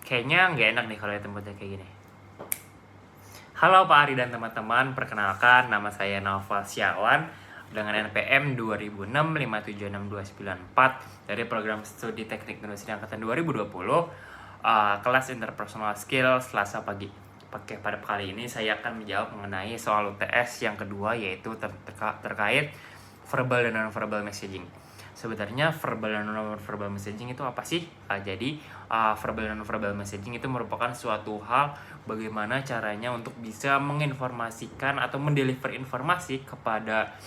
Kayaknya nggak enak nih kalau ya tempatnya kayak gini. Halo Pak Ari dan teman-teman, perkenalkan nama saya Naufal Syawan dengan NPM 2006576294 dari program studi teknik industri angkatan 2020, kelas interpersonal skill Selasa pagi. Pada kali ini saya akan menjawab mengenai soal UTS yang kedua, yaitu terkait verbal dan non-verbal messaging. Sebenarnya verbal dan non-verbal messaging itu apa sih? Jadi verbal dan non-verbal messaging itu merupakan suatu hal bagaimana caranya untuk bisa menginformasikan atau mendeliver informasi kepada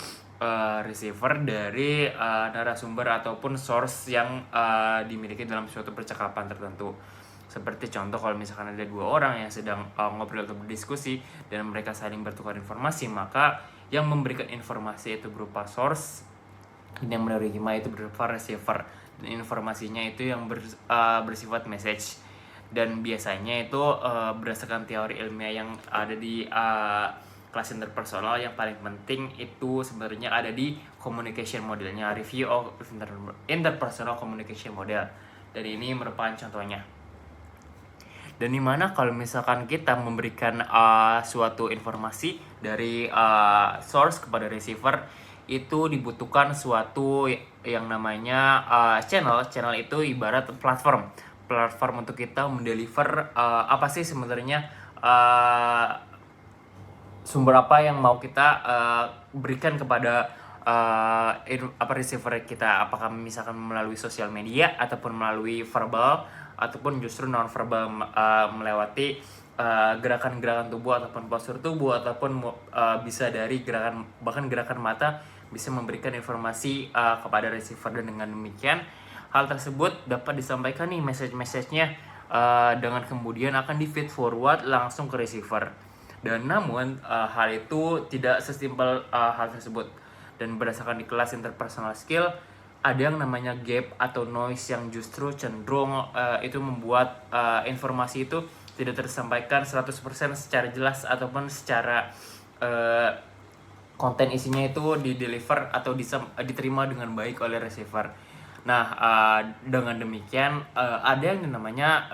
receiver dari narasumber ataupun source yang dimiliki dalam suatu percakapan tertentu. Seperti contoh kalau misalkan ada dua orang yang sedang ngobrol atau berdiskusi dan mereka saling bertukar informasi, maka yang memberikan informasi itu berupa source dan yang menerima itu berupa receiver, dan informasinya itu yang bersifat message. Dan biasanya itu berdasarkan teori ilmiah yang ada di kelas interpersonal, yang paling penting itu sebenarnya ada di communication modelnya, review of interpersonal communication model, dan ini merupakan contohnya. Dan dimana kalau misalkan kita memberikan suatu informasi dari source kepada receiver, itu dibutuhkan suatu yang namanya channel. Channel itu ibarat platform untuk kita mendeliver apa sih sebenarnya sumber apa yang mau kita berikan kepada receiver kita, apakah misalkan melalui sosial media ataupun melalui verbal ataupun justru non verbal melewati gerakan-gerakan tubuh ataupun postur tubuh ataupun bisa dari gerakan mata bisa memberikan informasi kepada receiver. Dan dengan demikian hal tersebut dapat disampaikan nih message-nya dengan kemudian akan di feed forward langsung ke receiver. Dan namun hal itu tidak sesimpel hal tersebut, dan berdasarkan di kelas interpersonal skill ada yang namanya gap atau noise yang justru cenderung itu membuat informasi itu tidak tersampaikan 100% secara jelas ataupun secara konten isinya itu di-deliver atau diterima dengan baik oleh receiver. Nah, dengan demikian ada yang namanya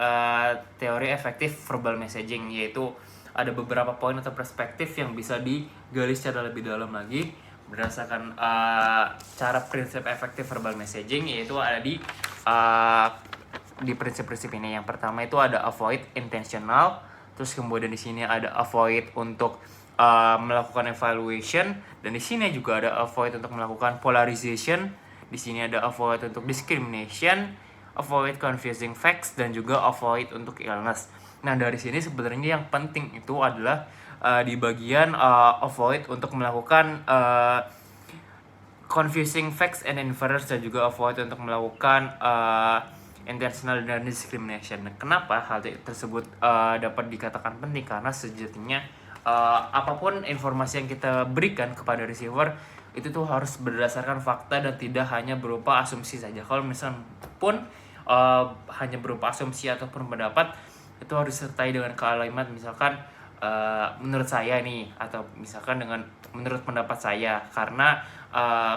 teori efektif verbal messaging, yaitu ada beberapa poin atau perspektif yang bisa digali secara lebih dalam lagi berdasarkan cara prinsip efektif verbal messaging, yaitu ada di prinsip-prinsip ini. Yang pertama itu ada avoid intentional, terus kemudian di sini ada avoid untuk melakukan evaluation, dan di sini juga ada avoid untuk melakukan polarization, di sini ada avoid untuk discrimination, avoid confusing facts, dan juga avoid untuk illness. Nah, dari sini sebenarnya yang penting itu adalah di bagian avoid untuk melakukan confusing facts and inference, dan juga avoid untuk melakukan intentional dan discrimination. Kenapa hal tersebut dapat dikatakan penting? Karena sejatinya apapun informasi yang kita berikan kepada receiver itu tuh harus berdasarkan fakta dan tidak hanya berupa asumsi saja. Kalau misalnya pun hanya berupa asumsi ataupun pendapat, itu harus disertai dengan kalimat misalkan menurut saya nih, atau misalkan dengan menurut pendapat saya, karena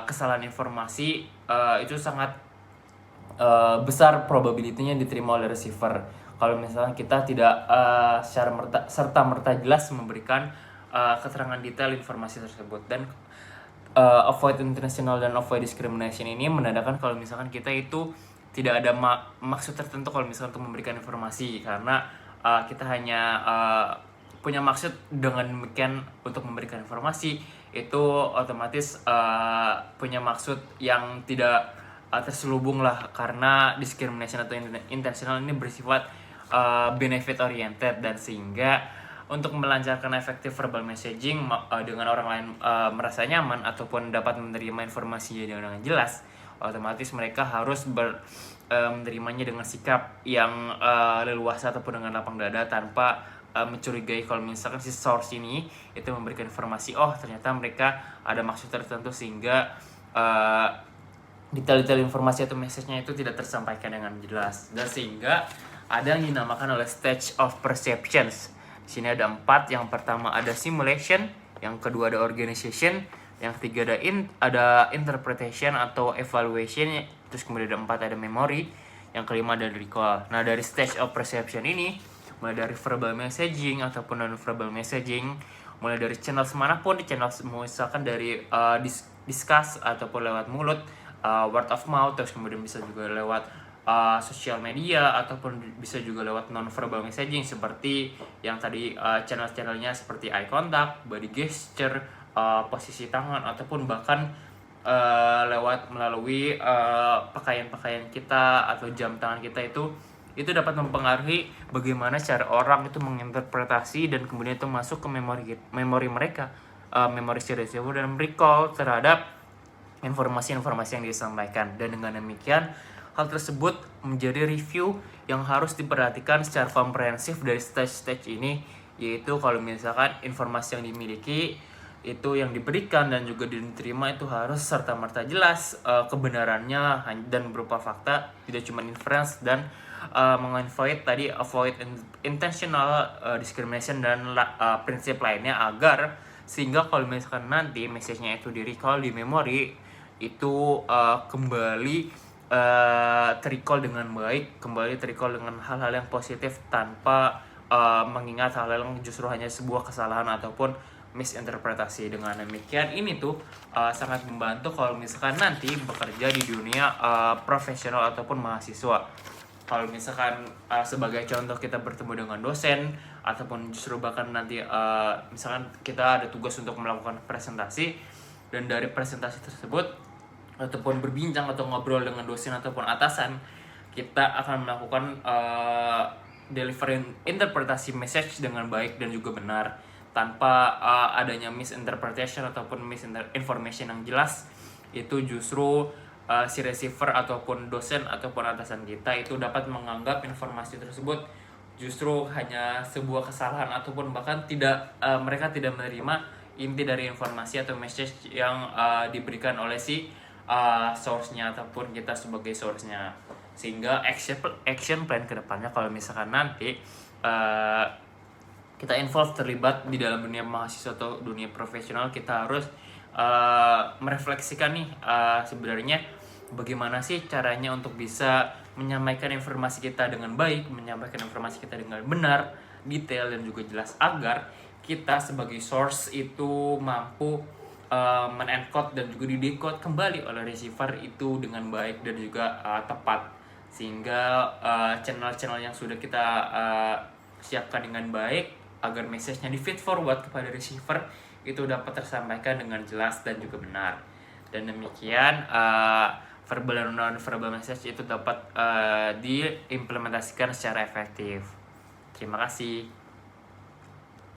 kesalahan informasi itu sangat besar probability-nya diterima oleh receiver kalau misalnya kita tidak secara serta-merta jelas memberikan keterangan detail informasi tersebut. Dan avoid intentional dan avoid discrimination ini menandakan kalau misalkan kita itu tidak ada maksud tertentu kalau misalkan untuk memberikan informasi, karena kita hanya punya maksud dengan demikian untuk memberikan informasi, itu otomatis punya maksud yang tidak terselubung lah, karena discrimination atau intentional ini bersifat benefit oriented, dan sehingga untuk melancarkan efektif verbal messaging dengan orang lain merasa nyaman ataupun dapat menerima informasinya dengan jelas, otomatis mereka harus menerimanya dengan sikap yang leluasa ataupun dengan lapang dada, tanpa mencurigai kalau misalkan si source ini itu memberikan informasi, ternyata mereka ada maksud tertentu, sehingga detail-detail informasi atau message-nya itu tidak tersampaikan dengan jelas. Dan sehingga ada yang dinamakan oleh stage of perceptions. Di sini ada 4. Yang pertama ada simulation, yang kedua ada organization, yang ketiga ada interpretation atau evaluation, terus kemudian ada 4 ada memory, Yang kelima ada recall. Nah, dari stage of perception ini, mulai dari verbal messaging ataupun non-verbal messaging, mulai dari channel manapun, di channel misalkan dari discuss ataupun lewat mulut, word of mouth, terus kemudian bisa juga lewat sosial media, ataupun bisa juga lewat non-verbal messaging seperti yang tadi channel-channelnya seperti eye contact, body gesture, posisi tangan, ataupun bahkan lewat melalui pakaian-pakaian kita atau jam tangan kita itu dapat mempengaruhi bagaimana cara orang itu menginterpretasi dan kemudian itu masuk ke memori mereka, memori si receiver, dan recall terhadap informasi-informasi yang disampaikan. Dan dengan demikian hal tersebut menjadi review yang harus diperhatikan secara komprehensif dari stage-stage ini, yaitu kalau misalkan informasi yang dimiliki itu yang diberikan dan juga diterima itu harus serta-merta jelas kebenarannya dan berupa fakta, tidak cuma inference, dan avoid intentional discrimination dan prinsip lainnya, agar sehingga kalau misalkan nanti message-nya itu di recall di memori itu kembali terrecall dengan baik, kembali terrecall dengan hal-hal yang positif tanpa mengingat hal-hal yang justru hanya sebuah kesalahan ataupun misinterpretasi. Dengan demikian ini tuh sangat membantu kalau misalkan nanti bekerja di dunia profesional ataupun mahasiswa. Kalau misalkan sebagai contoh kita bertemu dengan dosen, ataupun justru bahkan nanti misalkan kita ada tugas untuk melakukan presentasi, dan dari presentasi tersebut ataupun berbincang atau ngobrol dengan dosen ataupun atasan, kita akan melakukan delivering interpretasi message dengan baik dan juga benar, tanpa adanya misinterpretation ataupun misinformation yang jelas. Itu justru si receiver ataupun dosen ataupun atasan kita itu dapat menganggap informasi tersebut justru hanya sebuah kesalahan, ataupun bahkan mereka tidak menerima inti dari informasi atau message yang diberikan oleh si source-nya ataupun kita sebagai source-nya. Sehingga action plan kedepannya kalau misalkan nanti kita terlibat di dalam dunia mahasiswa atau dunia profesional, kita harus merefleksikan nih sebenarnya bagaimana sih caranya untuk bisa menyampaikan informasi kita dengan baik, menyampaikan informasi kita dengan benar, detail, dan juga jelas, agar kita sebagai source itu mampu men-encode dan juga di-decode kembali oleh receiver itu dengan baik dan juga tepat, sehingga channel-channel yang sudah kita siapkan dengan baik agar message-nya di feed forward kepada receiver itu dapat tersampaikan dengan jelas dan juga benar. Dan demikian verbal dan non-verbal message itu dapat diimplementasikan secara efektif. Terima kasih.